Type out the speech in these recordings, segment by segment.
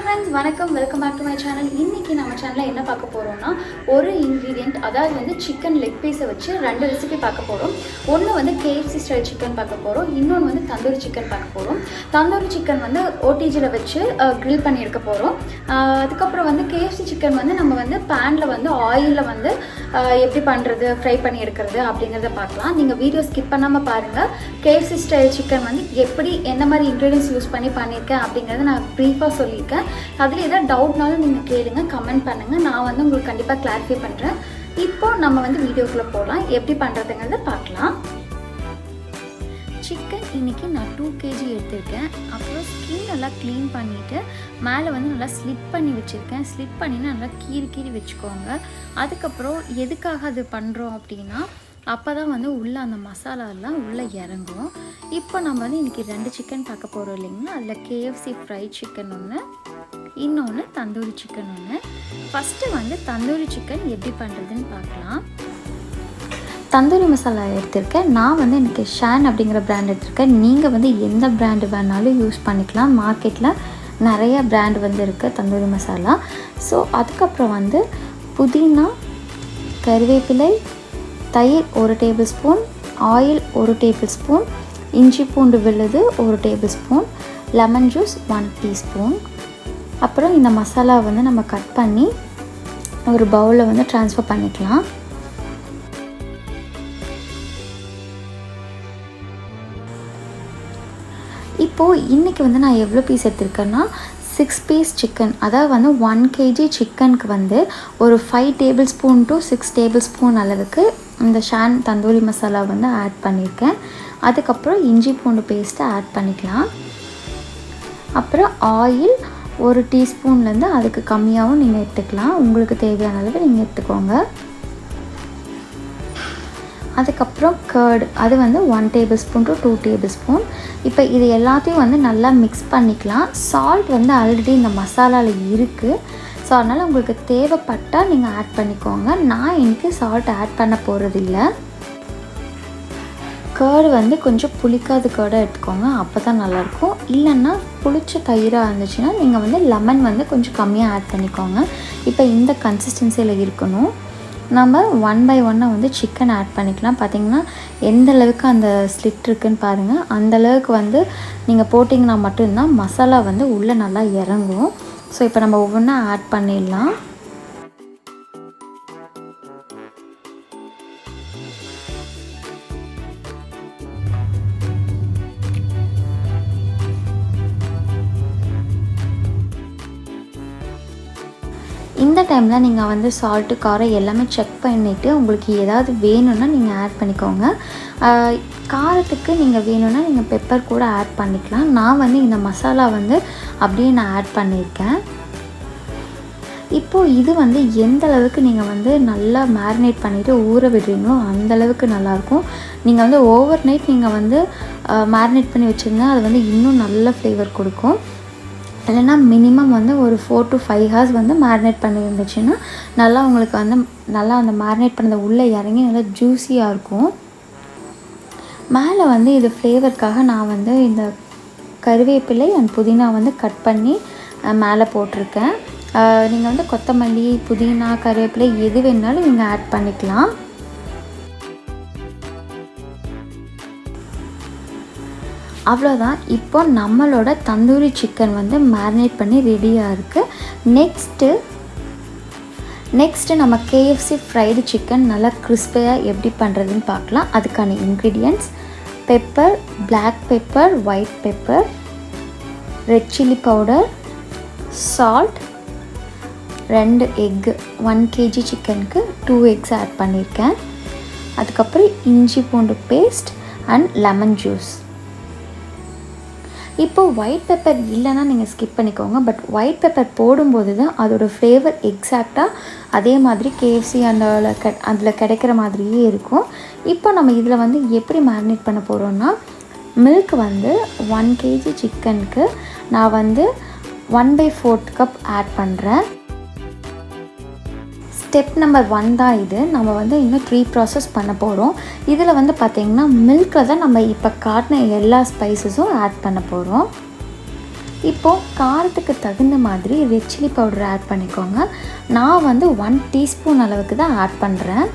friends, வணக்கம், welcome back to my channel. இன்னைக்கு நம்ம சேனல்ல என்ன பார்க்க போறோம்னா ஒரு இன்கிரிடியன்ட், அதாவது வந்து சிக்கன் லெக் பீஸை வச்சு ரெண்டு ரெசிபி பார்க்க போறோம். ஒன்று வந்து KFC ஸ்டைல் சிக்கன் பார்க்க போறோம், இன்னொன்று வந்து தந்தூரி சிக்கன் பார்க்க போறோம். தந்தூரி சிக்கன் வந்து ஓடிஜியில் வச்சு கிரில் பண்ணி எடுக்க போறோம். அதுக்கப்புறம் வந்து KFC சிக்கன் வந்து நம்ம வந்து பேனில் வந்து ஆயிலில் வந்து எப்படி பண்ணுறது, ஃப்ரை பண்ணி எடுக்கிறது அப்படிங்கிறத பார்க்கலாம். நீங்கள் வீடியோ ஸ்கிப் பண்ணாமல் பாருங்கள். KFC ஸ்டைல் சிக்கன் வந்து எப்படி என்ன மாதிரி இன்க்ரீடியன்ஸ் யூஸ் பண்ணி பண்ணியிருக்கேன் அப்படிங்கிறத நான் ப்ரீஃபாக சொல்லியிருக்கேன். அதில் எதாவது டவுட்னாலும் நீங்கள் கேளுங்க, கமெண்ட் பண்ணுங்கள். நான் வந்து உங்களுக்கு கண்டிப்பாக கிளாரிஃபை பண்ணுறேன். இப்போ நம்ம வந்து வீடியோக்குள்ளே போகலாம். எப்படி பண்ணுறதுங்கிறத பார்க்கலாம். சிக்கன் இன்றைக்கி நான் 2 kg எடுத்திருக்கேன். அப்புறம் ஸ்கின் நல்லா க்ளீன் பண்ணிவிட்டு மேலே வந்து நல்லா ஸ்லிட் பண்ணி வச்சுருக்கேன். ஸ்லிட் பண்ணினா நல்லா கீறி வச்சுக்கோங்க. அதுக்கப்புறம் எதுக்காக அது பண்ணுறோம் அப்படின்னா, அப்போ தான் வந்து உள்ளே அந்த மசாலாலாம் உள்ளே இறங்கும். இப்போ நம்ம வந்து இன்றைக்கி 2 சிக்கன் பார்க்க போகிறோம் இல்லைங்களா. அதில் KFC ஃப்ரைட் சிக்கன் ஒன்று, இன்னொன்று தந்தூரி சிக்கன் ஒன்று. ஃபஸ்ட்டு வந்து தந்தூரி சிக்கன் எப்படி பண்ணுறதுன்னு பார்க்கலாம். தந்தூரி மசாலா எடுத்திருக்கேன். நான் வந்து எனக்கு ஷான் அப்படிங்கிற பிராண்ட் எடுத்திருக்கேன். நீங்கள் வந்து எந்த பிராண்டு வேணாலும் யூஸ் பண்ணிக்கலாம். மார்க்கெட்டில் நிறைய பிராண்ட் வந்து இருக்குது தந்தூரி மசாலா. ஸோ அதுக்கப்புறம் வந்து புதினா, கருவேப்பிலை, தயிர் 1 table spoon, oil 1 table spoon, இஞ்சி பூண்டு விழுது 1 table spoon, lemon juice 1 teaspoon. அப்புறம் இந்த மசாலா வந்து நம்ம கட் பண்ணி ஒரு பவுலில் வந்து ட்ரான்ஸ்ஃபர் பண்ணிக்கலாம். இப்போது இன்றைக்கி வந்து நான் எவ்வளோ பீஸ் எடுத்திருக்கேன்னா 6 பீஸ் சிக்கன், அதாவது வந்து 1 kg சிக்கனுக்கு வந்து ஒரு 5 table spoon to 6 table spoon அளவுக்கு இந்த ஷான் தந்தூரி மசாலா வந்து ஆட் பண்ணியிருக்கேன். அதுக்கப்புறம் இஞ்சி பூண்டு பேஸ்ட்டை ஆட் பண்ணிக்கலாம். அப்புறம் ஆயில் 1 டீஸ்பூன்லேருந்து அதுக்கு கம்மியாகவும் நீங்கள் எடுத்துக்கலாம். உங்களுக்கு தேவையான அளவு நீங்கள் எடுத்துக்கோங்க. அதுக்கப்புறம் கர்டு, அது வந்து 1 table spoon to 2 table spoon. இப்போ இது எல்லாத்தையும் வந்து நல்லா மிக்ஸ் பண்ணிக்கலாம். சால்ட் வந்து ஆல்ரெடி இந்த மசாலாவில் இருக்குது. ஸோ அதனால் உங்களுக்கு தேவைப்பட்டால் நீங்கள் ஆட் பண்ணிக்கோங்க. நான் இன்றைக்கி சால்ட் ஆட் பண்ண போகிறதில்ல. கர்டு வந்து கொஞ்சம் புளிக்காத கர்டாக எடுத்துக்கோங்க, அப்போ தான் நல்லாயிருக்கும். இல்லைன்னா புளிச்ச தயிராக இருந்துச்சுன்னா நீங்கள் வந்து லெமன் வந்து கொஞ்சம் கம்மியாக ஆட் பண்ணிக்கோங்க. இப்போ இந்த கன்சிஸ்டன்சியில் இருக்கணும். நம்ம 1 by 1 வந்து சிக்கன் ஆட் பண்ணிக்கலாம். பார்த்திங்கன்னா எந்த அளவுக்கு அந்த ஸ்லிட் இருக்குதுன்னு பாருங்கள். அந்தளவுக்கு வந்து நீங்கள் போட்டிங்கன்னா மட்டும்தான் மசாலா வந்து உள்ளே நல்லா இறங்கும். ஸோ இப்போ நம்ம ஒவ்வொன்றா ஆட் பண்ணிடலாம். இந்த டைமில் நீங்கள் வந்து சால்ட்டு, காரம் எல்லாமே செக் பண்ணிவிட்டு உங்களுக்கு ஏதாவது வேணும்னா நீங்கள் ஆட் பண்ணிக்கோங்க. காரத்துக்கு நீங்கள் வேணும்னா நீங்கள் பெப்பர் கூட ஆட் பண்ணிக்கலாம். நான் வந்து இந்த மசாலா வந்து அப்படியே நான் ஆட் பண்ணியிருக்கேன். இப்போது இது வந்து எந்த அளவுக்கு நீங்கள் வந்து நல்லா மேரினேட் பண்ணிவிட்டு ஊற விடுறீங்களோ அந்தளவுக்கு நல்லாயிருக்கும். நீங்கள் வந்து ஓவர் நைட் நீங்கள் வந்து மேரினேட் பண்ணி வச்சுருந்தா அது வந்து இன்னும் நல்ல ஃப்ளேவர் கொடுக்கும். இல்லைன்னா மினிமம் வந்து ஒரு 4 to 5 hours வந்து மேரினேட் பண்ணி இருந்துச்சுன்னா நல்லா உங்களுக்கு வந்து நல்லா அந்த மேரினேட் பண்ணதை உள்ளே இறங்கி நல்லா ஜூஸியாக இருக்கும். மேலே வந்து இது ஃப்ளேவருக்காக நான் வந்து இந்த கருவேப்பிலை அண்ட் புதினா வந்து கட் பண்ணி மேலே போட்டிருக்கேன். நீங்கள் வந்து கொத்தமல்லி, புதினா, கருவேப்பிலை எது வேணாலும் நீங்கள் ஆட் பண்ணிக்கலாம். அவ்வளோதான். இப்போ நம்மளோட தந்தூரி சிக்கன் வந்து மேரினேட் பண்ணி ரெடியாக இருக்குது. நெக்ஸ்ட்டு நம்ம KFC ஃப்ரைடு சிக்கன் நல்லா கிறிஸ்பியாக எப்படி பண்ணுறதுன்னு பார்க்கலாம். அதுக்கான ingredients: pepper, black pepper, white pepper, red chilli powder, salt, 2 egg. 1 kg சிக்கனுக்கு 2 eggs ஆட் பண்ணியிருக்கேன். அதுக்கப்புறம் இஞ்சி பூண்டு பேஸ்ட் அண்ட் லெமன் ஜூஸ். இப்போது ஒயிட் பெப்பர் இல்லைன்னா நீங்கள் ஸ்கிப் பண்ணிக்கோங்க. பட் ஒயிட் பெப்பர் போடும்போது தான் அதோடய ஃப்ளேவர் எக்ஸாக்டாக அதே மாதிரி KFC அதில் கிடைக்கிற மாதிரியே இருக்கும். இப்போ நம்ம இதில் வந்து எப்படி மேரினேட் பண்ண போகிறோன்னா, மில்க் வந்து 1 kg சிக்கனுக்கு நான் வந்து 1/4 கப் ஆட் பண்ணுறேன். ஸ்டெப் நம்பர் 1 தான் இது. நம்ம வந்து இன்னும் 3 ப்ராசஸ் பண்ண போகிறோம். இதில் வந்து பார்த்திங்கன்னா மில்கில் தான் நம்ம இப்போ காட்டின எல்லா ஸ்பைசஸும் ஆட் பண்ண போகிறோம். இப்போது காரத்துக்கு தகுந்த மாதிரி ரெட் சில்லி பவுடர் ஆட் பண்ணிக்கோங்க. நான் வந்து 1 டீஸ்பூன் அளவுக்கு தான் ஆட் பண்ணுறேன்.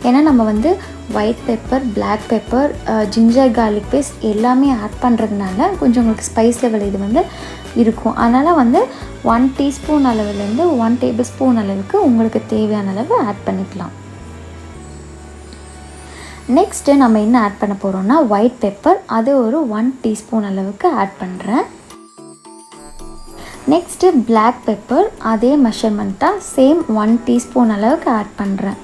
ஏன்னா நம்ம வந்து white pepper, black pepper, ginger garlic paste எல்லாமே ஆட் பண்ணுறதுனால கொஞ்சம் உங்களுக்கு ஸ்பைஸ் லெவல் இது வந்து இருக்கும். அதனால் வந்து 1 டீஸ்பூன் அளவுலேருந்து 1 டேபிள் ஸ்பூன் அளவுக்கு உங்களுக்கு தேவையான அளவு ஆட் பண்ணிக்கலாம். நெக்ஸ்ட்டு நம்ம என்ன ஆட் பண்ண போகிறோம்னா ஒயிட் பெப்பர், அது ஒரு 1 டீஸ்பூன் அளவுக்கு ஆட் பண்ணுறேன். நெக்ஸ்ட்டு பிளாக் பெப்பர், அதே மெஷர்மெண்ட்டாக சேம் 1 டீஸ்பூன் அளவுக்கு ஆட் பண்ணுறேன்.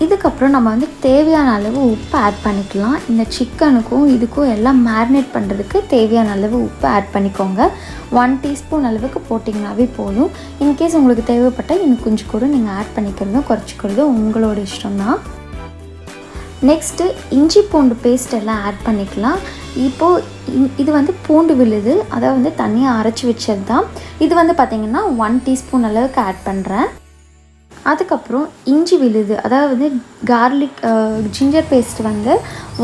இதுக்கப்புறம் நம்ம வந்து தேவையான அளவு உப்பு ஆட் பண்ணிக்கலாம். இந்த சிக்கனுக்கும் இதுக்கும் எல்லாம் மேரினேட் பண்ணுறதுக்கு தேவையான அளவு உப்பு ஆட் பண்ணிக்கோங்க. 1 டீஸ்பூன் அளவுக்கு போட்டிங்கனாவே போதும். இன்கேஸ் உங்களுக்கு தேவைப்பட்டால் இன்னும் கொஞ்சம் கூட நீங்கள் ஆட் பண்ணிக்கிறதும் குறைச்சிக்கிறதும் உங்களோட இஷ்டம்தான். நெக்ஸ்ட்டு இஞ்சி பூண்டு பேஸ்ட் எல்லாம் ஆட் பண்ணிக்கலாம். இப்போது இது வந்து பூண்டு விழுது, அதாவது வந்து தனியாக அரைச்சி வச்சது தான். இது வந்து பார்த்திங்கன்னா 1 டீஸ்பூன் அளவுக்கு ஆட் பண்ணுறேன். அதுக்கப்புறம் இஞ்சி விழுது, அதாவது கார்லிக் ஜிஞ்சர் பேஸ்ட் வந்து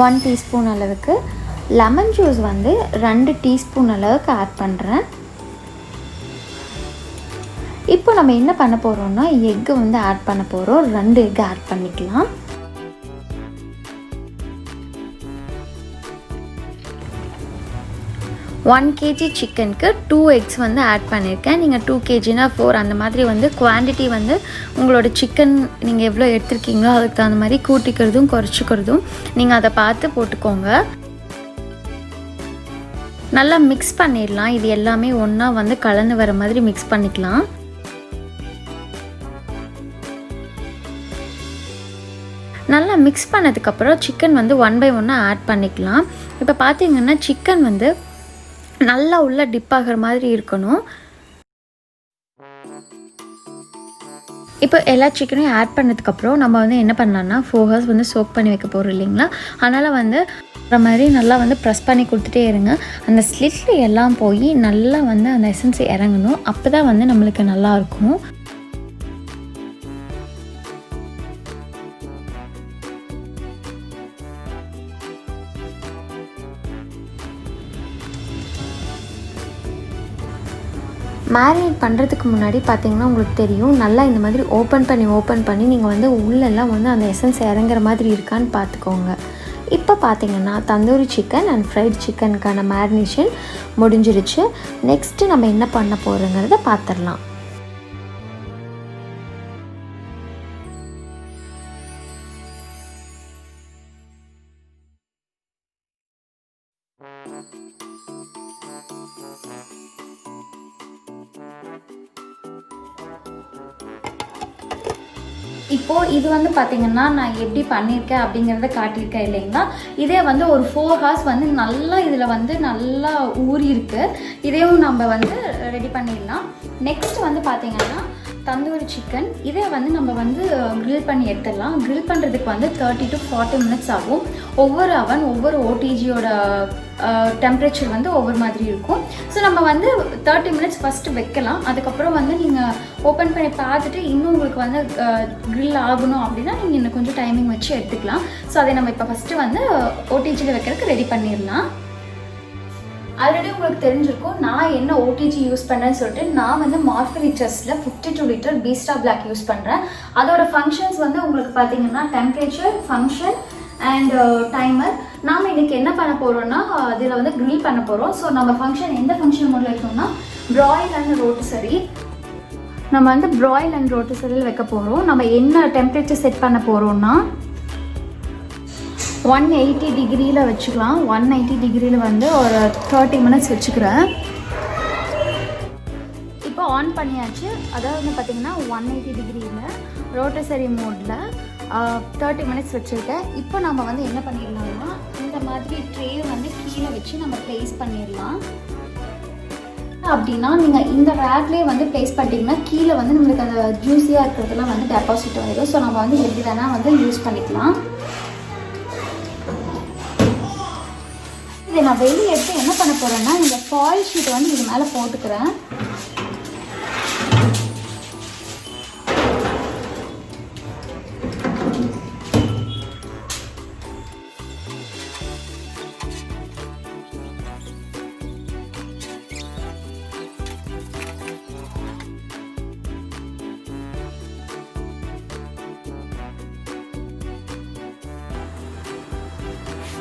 1 டீஸ்பூன் அளவுக்கு, லெமன் ஜூஸ் வந்து 2 டீஸ்பூன் அளவுக்கு ஆட் பண்ணுறேன். இப்போ நம்ம என்ன பண்ண போகிறோம்னா எக்கு வந்து ஆட் பண்ண போகிறோம். 2 எக்கு ஆட் பண்ணிக்கலாம். ஒன் கேஜி சிக்கனுக்கு 2 எக்ஸ் வந்து ஆட் பண்ணியிருக்கேன். நீங்கள் 2 கேஜினா 4 அந்த மாதிரி வந்து குவான்டிட்டி வந்து உங்களோட சிக்கன் நீங்கள் எவ்வளோ எடுத்துருக்கீங்களோ அதுக்கு தகுந்த மாதிரி கூட்டிக்கிறதும் குறைச்சிக்கிறதும் நீங்கள் அதை பார்த்து போட்டுக்கோங்க. நல்லா மிக்ஸ் பண்ணிடலாம். இது எல்லாமே ஒன்றா வந்து கலந்து வர மாதிரி மிக்ஸ் பண்ணிக்கலாம். நல்லா மிக்ஸ் பண்ணதுக்கப்புறம் சிக்கன் வந்து 1 பை 1 ஆட் பண்ணிக்கலாம். இப்போ பார்த்தீங்கன்னா சிக்கன் வந்து நல்லா உள்ள டிப் ஆகிற மாதிரி இருக்கணும். இப்போ எல்லா சிக்கனையும் ஆட் பண்ணதுக்கப்புறம் நம்ம வந்து என்ன பண்ணலாம்னா 4 hours வந்து சோக் பண்ணி வைக்க போகிறோம் இல்லைங்களா. அதனால் வந்து அப்புறம் மாதிரி நல்லா வந்து ப்ரெஸ் பண்ணி கொடுத்துட்டே இருங்க. அந்த ஸ்லிட்டில் எல்லாம் போய் நல்லா வந்து அந்த எசன்ஸ் இறங்கணும். அப்போ தான் வந்து நம்மளுக்கு நல்லாயிருக்கும். மேரினேட் பண்ணுறதுக்கு முன்னாடி பார்த்திங்கன்னா உங்களுக்கு தெரியும், நல்லா இந்த மாதிரி ஓப்பன் பண்ணி நீங்கள் வந்து உள்ளெல்லாம் வந்து அந்த எசன்ஸ் இறங்குற மாதிரி இருக்கான்னு பார்த்துக்கோங்க. இப்போ பார்த்திங்கன்னா தந்தூரி சிக்கன் அண்ட் ஃப்ரைட் சிக்கனுக்கான மேரினேஷன் முடிஞ்சிருச்சு. நெக்ஸ்ட்டு நம்ம என்ன பண்ண போகிறோங்கிறத பார்த்துடலாம். இப்போது இது வந்து பார்த்திங்கன்னா நான் எப்படி பண்ணியிருக்கேன் அப்படிங்கிறத காட்டியிருக்கேன் இல்லைங்களா. இதே வந்து ஒரு 4 hours வந்து நல்லா இதில் வந்து நல்லா ஊறி இருக்குது. இதையும் நம்ம வந்து ரெடி பண்ணிடலாம். நெக்ஸ்ட் வந்து பார்த்திங்கன்னா தந்தூரி சிக்கன், இதே வந்து நம்ம வந்து க்ரில் பண்ணி எடுத்துடலாம். க்ரில் பண்ணுறதுக்கு வந்து 30 to 40 minutes ஆகும். ஒவ்வொரு அவன் ஒவ்வொரு ஓடிஜியோட டெம்பரேச்சர் வந்து ஒவ்வொரு மாதிரி இருக்கும். ஸோ நம்ம வந்து 30 minutes ஃபஸ்ட்டு வைக்கலாம். அதுக்கப்புறம் வந்து நீங்கள் ஓப்பன் பண்ணி பார்த்துட்டு இன்னும் உங்களுக்கு வந்து க்ரில் ஆகணும் அப்படின்னா நீங்கள் இன்னும் கொஞ்சம் டைமிங் வச்சு எடுத்துக்கலாம். ஸோ அதை நம்ம இப்போ ஃபஸ்ட்டு வந்து ஓடிஜியில் வைக்கிறதுக்கு ரெடி பண்ணிடலாம். ஆல்ரெடி உங்களுக்கு தெரிஞ்சிருக்கும் நான் என்ன ஓடிஜி யூஸ் பண்ணுறேன்னு சொல்லிட்டு. நான் வந்து மார்ஃபரிச்சர்ஸில் 52 liter பீஸ்டா பிளாக் யூஸ் பண்ணுறேன். அதோட ஃபங்க்ஷன்ஸ் வந்து உங்களுக்கு பார்த்தீங்கன்னா டெம்பரேச்சர், ஃபங்க்ஷன் அண்ட் டைமர். நாம் இன்றைக்கி என்ன பண்ண போகிறோம்னா அதில் வந்து க்ரில் பண்ண போகிறோம். ஸோ நம்ம ஃபங்க்ஷன் எந்த ஃபங்க்ஷன் மூலம் வைக்கணும்னா ப்ராயில் அண்ட் ரோட்டிசரி. நம்ம வந்து ப்ராயில் அண்ட் ரோட்டிசரியில் வைக்க போகிறோம். நம்ம என்ன டெம்பரேச்சர் செட் பண்ண போகிறோம்னா 180 டிகிரியில் வச்சுக்கலாம். 180 டிகிரியில் வந்து ஒரு 30 minutes வச்சுக்கிறேன். இப்போ ஆன் பண்ணியாச்சு. அதாவது வந்து பார்த்திங்கன்னா 180 டிகிரியில் ரோட்டசரி மோடில் 30 minutes வச்சுருக்கேன். இப்போ நம்ம வந்து என்ன பண்ணிடலாம்னா இந்த மாதிரி ட்ரே வந்து கீழே வச்சு நம்ம ப்ளேஸ் பண்ணிடலாம். அப்படின்னா நீங்கள் இந்த ரேக்லேயே வந்து ப்ளேஸ் பண்ணிட்டீங்கன்னா கீழே வந்து நம்மளுக்கு அந்த ஜூஸியாக இருக்கிறதுலாம் வந்து டெபாசிட் ஆகிடும். ஸோ நம்ம வந்து எப்படி வேணால் வந்து யூஸ் பண்ணிக்கலாம். இதை நான் வெளியே எடுத்து என்ன பண்ண போகிறேன்னா இந்த ஃபாயில் ஷீட்டை வந்து இது மேலே போட்டுக்கிறேன்.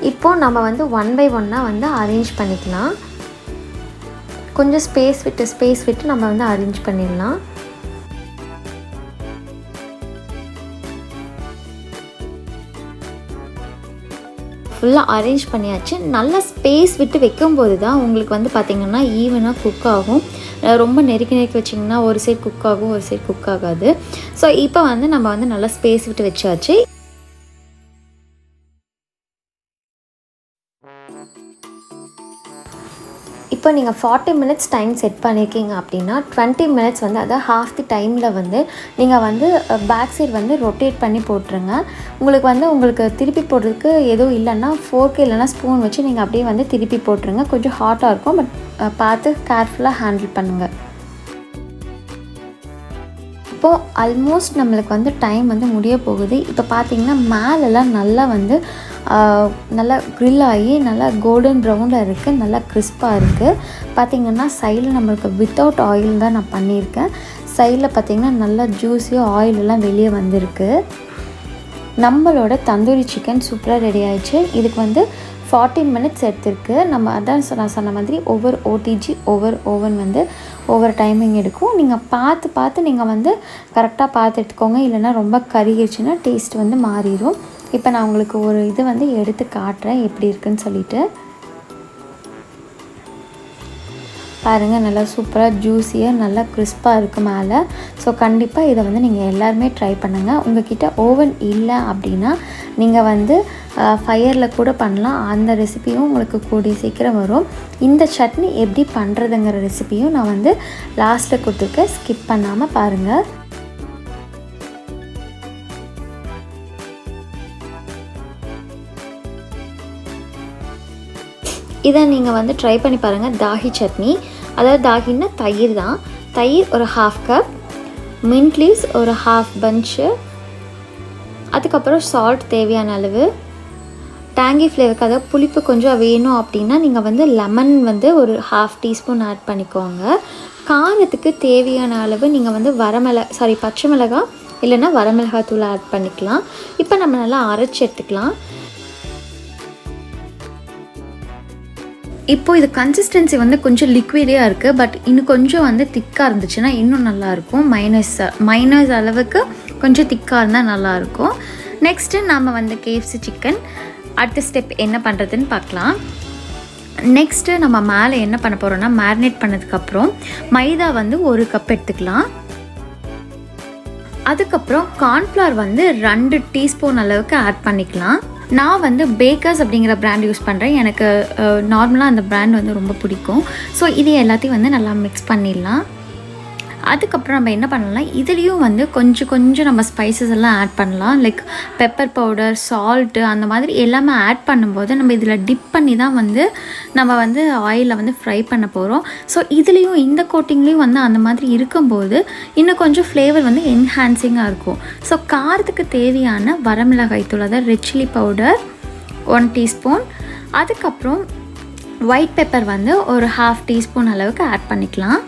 இப்போ நம்ம வந்து 1 by 1 வந்து அரேஞ்ச் பண்ணிக்கலாம். கொஞ்சம் ஸ்பேஸ் விட்டு நம்ம வந்து அரேஞ்ச் பண்ணிடலாம். ஃபுல்லாக அரேஞ்ச் பண்ணியாச்சு. நல்லா ஸ்பேஸ் விட்டு வைக்கும்போது தான் உங்களுக்கு வந்து பார்த்திங்கன்னா ஈவனாக குக் ஆகும். ரொம்ப நெருக்கி வச்சிங்கன்னா ஒரு சைடு குக் ஆகும், ஒரு சைடு குக் ஆகாது. ஸோ இப்போ வந்து நம்ம வந்து நல்லா ஸ்பேஸ் விட்டு வச்சாச்சு. இப்போ நீங்கள் 40 minutes டைம் செட் பண்ணியிருக்கீங்க அப்படின்னா 20 minutes வந்து அதாவது ஹாஃப் தி டைமில் வந்து நீங்கள் வந்து பேக் சைடு வந்து ரொட்டேட் பண்ணி போட்டுருங்க. உங்களுக்கு திருப்பி போடுறதுக்கு எதுவும் இல்லைன்னா ஃபோர்க்கு இல்லைன்னா ஸ்பூன் வச்சு நீங்கள் அப்படியே வந்து திருப்பி போட்டுருங்க. கொஞ்சம் ஹாட்டாக இருக்கும், பட் பார்த்து கேர்ஃபுல்லாக ஹேண்டில் பண்ணுங்கள். இப்போது ஆல்மோஸ்ட் நம்மளுக்கு வந்து டைம் வந்து முடிய போகுது. இப்போ பார்த்திங்கன்னா மேலெல்லாம் நல்லா க்ரில் ஆகி நல்லா கோல்டன் ப்ரௌனில் இருக்குது, நல்லா கிறிஸ்பாக இருக்குது. பார்த்திங்கன்னா சைடில் நம்மளுக்கு வித்தவுட் ஆயில் தான் நான் பண்ணியிருக்கேன். சைடில் பார்த்திங்கன்னா நல்லா ஜூஸியாக ஆயிலெல்லாம் வெளியே வந்திருக்கு. நம்மளோட தந்தூரி சிக்கன் சூப்பராக ரெடி ஆயிடுச்சு. இதுக்கு வந்து 14 minutes எடுத்திருக்கு. நம்ம அதான் நான் சொன்ன மாதிரி ஒவ்வொரு ஓடிஜி ஓவன் வந்து ஒவ்வொரு டைமிங் எடுக்கும். நீங்கள் பார்த்து நீங்கள் வந்து கரெக்டாக பார்த்து எடுத்துக்கோங்க. இல்லைன்னா ரொம்ப கருகிடுச்சுன்னா டேஸ்ட் வந்து மாறிடும். இப்போ நான் உங்களுக்கு ஒரு இது வந்து எடுத்து காட்டுறேன் எப்படி இருக்குன்னு சொல்லிட்டு. பாருங்கள், நல்லா சூப்பராக ஜூஸியாக நல்லா கிறிஸ்பாக இருக்குது மேலே. ஸோ கண்டிப்பாக இதை வந்து நீங்கள் எல்லாருமே ட்ரை பண்ணுங்கள். உங்கள்கிட்ட ஓவன் இல்லை அப்படின்னா நீங்கள் வந்து ஃபயரில் கூட பண்ணலாம். அந்த ரெசிபியும் உங்களுக்கு கூடிய சீக்கிரம் வரும். இந்த சட்னி எப்படி பண்ணுறதுங்கிற ரெசிபியும் நான் வந்து லாஸ்ட்டில் கொடுத்துருக்கேன், ஸ்கிப் பண்ணாமல் பாருங்கள். இதை நீங்கள் வந்து ட்ரை பண்ணி பாருங்கள். தாஹி சட்னி, அதாவது தாஹின்னா தயிர் தான். தயிர் ஒரு 1/2 cup, மின்ட் லீவ்ஸ் ஒரு 1/2 bunch, அதுக்கப்புறம் சால்ட் தேவையான அளவு, டேங்கி ஃப்ளேவருக்கு அதாவது புளிப்பு கொஞ்சம் வேணும் அப்படின்னா நீங்கள் வந்து லெமன் வந்து ஒரு 1/2 teaspoon ஆட் பண்ணிக்கோங்க. காரத்துக்கு தேவையான அளவு நீங்கள் வந்து பச்சை மிளகாய் இல்லைன்னா வரமிளகாய் தூள் ஆட் பண்ணிக்கலாம். இப்போ நம்ம நல்லா அரைச்சி எடுத்துக்கலாம். இப்போது இது கன்சிஸ்டன்சி வந்து கொஞ்சம் லிக்விடியாக இருக்குது, பட் இன்னும் கொஞ்சம் வந்து திக்காக இருந்துச்சுன்னா இன்னும் நல்லாயிருக்கும். மைனஸ் அளவுக்கு கொஞ்சம் திக்காக இருந்தால் நல்லாயிருக்கும். நெக்ஸ்ட்டு நம்ம வந்து KFC சிக்கன் அடுத்த ஸ்டெப் என்ன பண்ணுறதுன்னு பார்க்கலாம். நெக்ஸ்ட்டு நம்ம மேலே என்ன பண்ண போகிறோன்னா, மேரினேட் பண்ணதுக்கப்புறம் மைதா வந்து 1 cup எடுத்துக்கலாம். அதுக்கப்புறம் கார்ன்ஃப்ளவர் வந்து 2 teaspoon அளவுக்கு ஆட் பண்ணிக்கலாம். நான் வந்து பேக்கர்ஸ் அப்படிங்கிற பிராண்ட் யூஸ் பண்ணுறேன். எனக்கு நார்மலாக அந்த பிராண்ட் வந்து ரொம்ப பிடிக்கும். ஸோ இது எல்லாத்தையும் வந்து நல்லா மிக்ஸ் பண்ணிடலாம். அதுக்கப்புறம் நம்ம என்ன பண்ணலாம், இதுலேயும் வந்து கொஞ்சம் நம்ம ஸ்பைசஸ் எல்லாம் ஆட் பண்ணலாம். லைக் பெப்பர் பவுடர், சால்ட்டு, அந்த மாதிரி எல்லாமே ஆட் பண்ணும்போது நம்ம இதில் டிப் பண்ணி தான் வந்து நம்ம வந்து ஆயிலில் வந்து ஃப்ரை பண்ண போகிறோம். ஸோ இதுலேயும் இந்த கோட்டிங்லேயும் வந்து அந்த மாதிரி இருக்கும்போது இன்னும் கொஞ்சம் ஃப்ளேவர் வந்து என்ஹான்சிங்காக இருக்கும். ஸோ காரத்துக்கு தேவையான வரமிளகாய் தூள், அதாவது ரெட் சில்லி பவுடர் 1 teaspoon, அதுக்கப்புறம் ஒயிட் பெப்பர் வந்து ஒரு 1/2 teaspoon அளவுக்கு ஆட் பண்ணிக்கலாம்.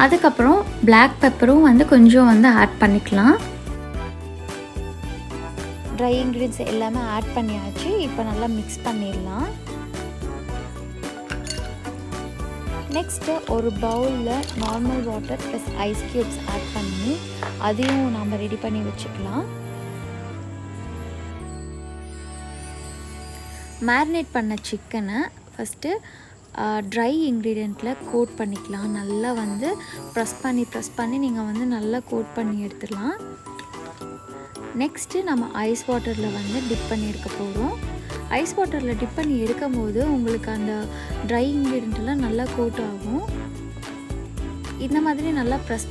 அதுக்கப்புறம் பிளாக் பெப்பரும் வந்து கொஞ்சம் வந்து ஆட் பண்ணிக்கலாம். ட்ரை இன்க்ரீடியன்ஸ் எல்லாமே ஆட் பண்ணியாச்சு. இப்போ நல்லா மிக்ஸ் பண்ணிடலாம். நெக்ஸ்ட்டு ஒரு பவுலில் normal water plus ice cubes add பண்ணி அதையும் நம்ம ரெடி பண்ணி வச்சுக்கலாம். மேரினேட் பண்ண சிக்கனை ஃபஸ்ட்டு ட்ரை இன்க்ரீடியண்ட்டில் கோட் பண்ணிக்கலாம். நல்லா வந்து ப்ரெஸ் பண்ணி நீங்கள் வந்து நல்லா கோட் பண்ணி எடுத்துடலாம். நெக்ஸ்ட்டு நம்ம ஐஸ் வாட்டரில் வந்து டிப் பண்ணி எடுக்க போகிறோம். ஐஸ் வாட்டரில் டிப் பண்ணி எடுக்கும் போது உங்களுக்கு அந்த ட்ரை இன்க்ரீடியண்ட்டெல்லாம் நல்லா கோட் ஆகும். இந்த மாதிரி நல்லா ப்ரெஸ்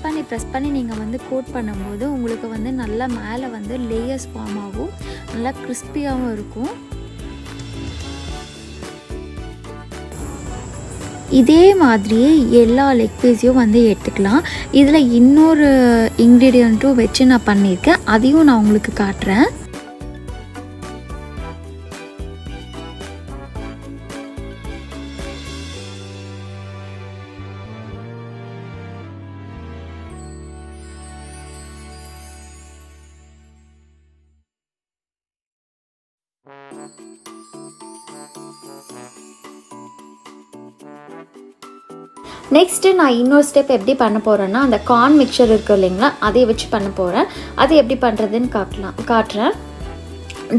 பண்ணி நீங்கள் வந்து கோட் பண்ணும்போது உங்களுக்கு வந்து நல்லா மேலே வந்து லேயர்ஸ் ஃபார்ம் ஆகும், நல்லா கிறிஸ்பியாகவும் இருக்கும். இதே மாதிரியே எல்லா லெக் பீஸையும் வந்து எடுத்துக்கலாம். இதில் இன்னொரு இன்க்ரீடியண்ட்டும் வச்சு நான் பண்ணியிருக்கேன், அதையும் நான் உங்களுக்கு காட்டுறேன். நெக்ஸ்ட்டு நான் இன்னொரு ஸ்டெப் எப்படி பண்ண போகிறேன்னா, அந்த கார்ன் மிக்சர் இருக்குது இல்லைங்களா, அதை வச்சு பண்ண போகிறேன். அது எப்படி பண்ணுறதுன்னு காட்டுறேன்.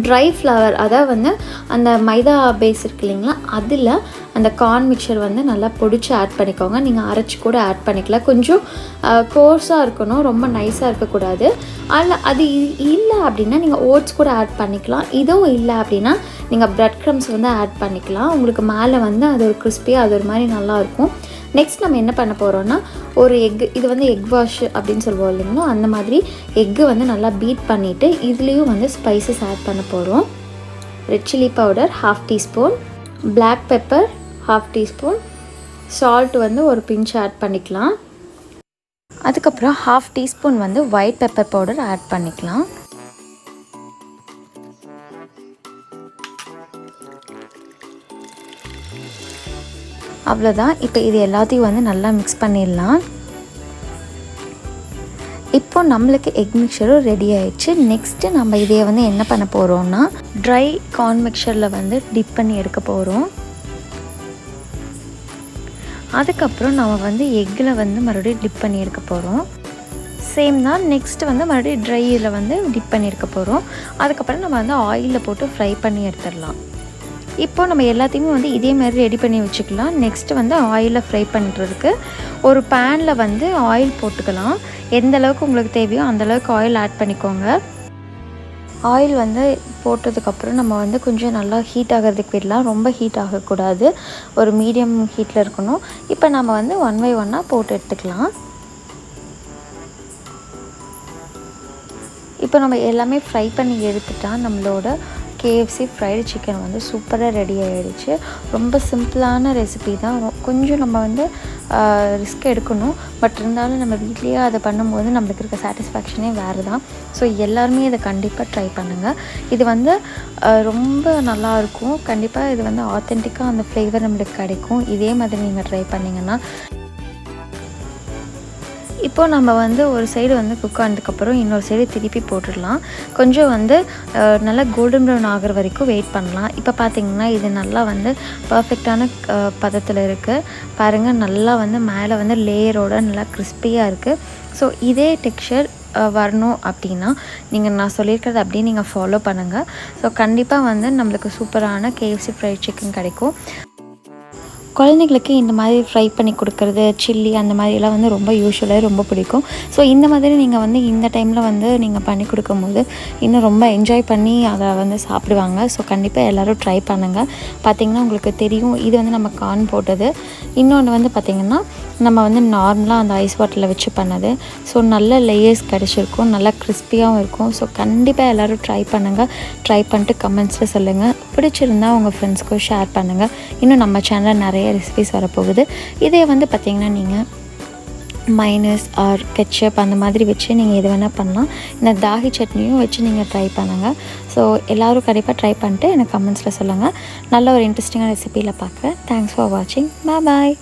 ட்ரை ஃப்ளவர், அதாவது வந்து அந்த மைதா பேஸ் இருக்குது இல்லைங்களா, அதில் அந்த கார்ன் மிக்சர் வந்து நல்லா பொடிச்சு ஆட் பண்ணிக்கோங்க. நீங்கள் அரைச்சி கூட ஆட் பண்ணிக்கலாம். கொஞ்சம் கோர்ஸாக இருக்கணும், ரொம்ப நைஸாக இருக்கக்கூடாது. அதில் அது இல்லை அப்படின்னா நீங்கள் ஓட்ஸ் கூட ஆட் பண்ணிக்கலாம். இதுவும் இல்லை அப்படின்னா நீங்கள் ப்ரெட் க்ரம்ஸ் வந்து ஆட் பண்ணிக்கலாம். உங்களுக்கு மேலே வந்து அது ஒரு கிறிஸ்பியாக அது ஒரு மாதிரி நல்லாயிருக்கும். நெக்ஸ்ட் நம்ம என்ன பண்ண போகிறோன்னா, ஒரு எக்கு, இது வந்து எக் வாஷ் அப்படின்னு சொல்லுவோம் இல்லைங்களா, அந்த மாதிரி எக்கு வந்து நல்லா பீட் பண்ணிவிட்டு இதுலேயும் வந்து ஸ்பைசஸ் ஆட் பண்ண போகிறோம். Red chilli powder 1/2 teaspoon, black pepper 1/2 teaspoon, salt வந்து ஒரு பிஞ்ச் ஆட் பண்ணிக்கலாம். அதுக்கப்புறம் 1/2 டீஸ்பூன் வந்து ஒயிட் பெப்பர் பவுடர் ஆட் பண்ணிக்கலாம். அவ்வளோதான். இப்போ இது எல்லாத்தையும் வந்து நல்லா மிக்ஸ் பண்ணிடலாம். இப்போ நம்மளுக்கு எக் மிக்சரும் ரெடி ஆயிடுச்சு. நெக்ஸ்ட்டு நம்ம இதையை வந்து என்ன பண்ண போகிறோம்னா, ட்ரை கார்ன் மிக்சரில் வந்து டிப் பண்ணி எடுக்க போகிறோம். அதுக்கப்புறம் நம்ம வந்து எக்கில் வந்து மறுபடியும் டிப் பண்ணி எடுக்க போகிறோம். சேம் தான். நெக்ஸ்ட்டு வந்து மறுபடியும் ட்ரையில் வந்து டிப் பண்ணி எடுக்க போகிறோம். அதுக்கப்புறம் நம்ம வந்து ஆயிலில் போட்டு ஃப்ரை பண்ணி எடுத்துடலாம். இப்போ நம்ம எல்லாத்தையுமே வந்து இதே மாதிரி ரெடி பண்ணி வச்சுக்கலாம். நெக்ஸ்ட்டு வந்து ஆயிலில் ஃப்ரை பண்ணுறதுக்கு ஒரு பேனில் வந்து ஆயில் போட்டுக்கலாம். எந்த அளவுக்கு உங்களுக்கு தேவையோ அந்தளவுக்கு ஆயில் ஆட் பண்ணிக்கோங்க. ஆயில் வந்து போட்டதுக்கப்புறம் நம்ம வந்து கொஞ்சம் நல்லா ஹீட் ஆகிறதுக்கு விடலாம். ரொம்ப ஹீட் ஆகக்கூடாது, ஒரு மீடியம் ஹீட்டில் இருக்கணும். இப்போ நம்ம வந்து 1 by 1 போட்டு எடுத்துக்கலாம். இப்போ நம்ம எல்லாமே ஃப்ரை பண்ணி எடுத்துட்டா நம்மளோட KFC ஃப்ரைடு சிக்கன் வந்து சூப்பராக ரெடி ஆகிடுச்சு. ரொம்ப சிம்பிளான ரெசிபி தான். கொஞ்சம் நம்ம வந்து ரிஸ்க் எடுக்கணும், பட் இருந்தாலும் நம்ம வீட்லேயே அதை பண்ணும்போது நம்மளுக்கு இருக்க சாட்டிஸ்ஃபேக்ஷனே வேறு தான். ஸோ எல்லாருமே இதை கண்டிப்பாக ட்ரை பண்ணுங்கள். இது வந்து ரொம்ப நல்லாயிருக்கும். கண்டிப்பாக இது வந்து ஆத்தென்டிக்காக அந்த ஃப்ளேவர் நம்மளுக்கு கிடைக்கும். இதே மாதிரி நீங்கள் ட்ரை பண்ணிங்கன்னா. இப்போது நம்ம வந்து ஒரு சைடு வந்து குக் ஆனதுக்கப்புறம் இன்னொரு சைடு திருப்பி போட்டுடலாம். கொஞ்சம் வந்து நல்லா கோல்டன் ப்ரௌன் ஆகிற வரைக்கும் வெயிட் பண்ணலாம். இப்போ பார்த்திங்கன்னா இது நல்லா வந்து பர்ஃபெக்டான பதத்தில் இருக்குது. பாருங்கள், நல்லா வந்து மேலே வந்து லேயரோட நல்லா கிறிஸ்பியாக இருக்குது. ஸோ இதே டெக்ஸ்சர் வரணும் அப்படின்னா நான் சொல்லியிருக்கிறது அப்படியே நீங்கள் ஃபாலோ பண்ணுங்கள். ஸோ கண்டிப்பாக வந்து நம்மளுக்கு சூப்பரான KFC ஃப்ரைட் சிக்கன் கிடைக்கும். குழந்தைங்களுக்கு இந்த மாதிரி ஃப்ரை பண்ணி கொடுக்குறது, சில்லி அந்த மாதிரிலாம் வந்து ரொம்ப யூஸ்வலாக ரொம்ப பிடிக்கும். ஸோ இந்த மாதிரி நீங்கள் வந்து இந்த டைமில் வந்து நீங்கள் பண்ணி கொடுக்கும்போது இன்னும் ரொம்ப என்ஜாய் பண்ணி அதை வந்து சாப்பிடுவாங்க. ஸோ கண்டிப்பாக எல்லோரும் ட்ரை பண்ணுங்கள். பார்த்திங்கன்னா உங்களுக்கு தெரியும், இது வந்து நம்ம கார்ன் போட்டது. இன்னொன்று வந்து பார்த்திங்கன்னா நம்ம வந்து நார்மலாக அந்த ஐஸ் வாட்டரில் வச்சு பண்ணது. ஸோ நல்ல லேயர்ஸ் கிடச்சிருக்கும், நல்லா கிறிஸ்பியாகவும் இருக்கும். ஸோ கண்டிப்பாக எல்லோரும் ட்ரை பண்ணுங்கள். ட்ரை பண்ணிட்டு கமெண்ட்ஸில் சொல்லுங்கள். பிடிச்சிருந்தா உங்கள் ஃப்ரெண்ட்ஸ்க்கும் ஷேர் பண்ணுங்கள். இன்னும் நம்ம சேனலில் நிறைய ரெசிபிஸ் வரப்போகுது. இதே வந்து பார்த்திங்கன்னா நீங்கள் மைனஸ் ஆர் கெச்சப் அந்த மாதிரி வச்சு நீங்கள் எது வேணால் பண்ணலாம். இந்த தாகி சட்னியும் வச்சு நீங்கள் ட்ரை பண்ணுங்கள். ஸோ எல்லோரும் கண்டிப்பாக ட்ரை பண்ணிட்டு எனக்கு கமெண்ட்ஸில் சொல்லுங்கள். நல்ல ஒரு இன்ட்ரெஸ்டிங்கான ரெசிபியில் பார்க்குறேன். தேங்க்ஸ் ஃபார் வாட்சிங். பாய்.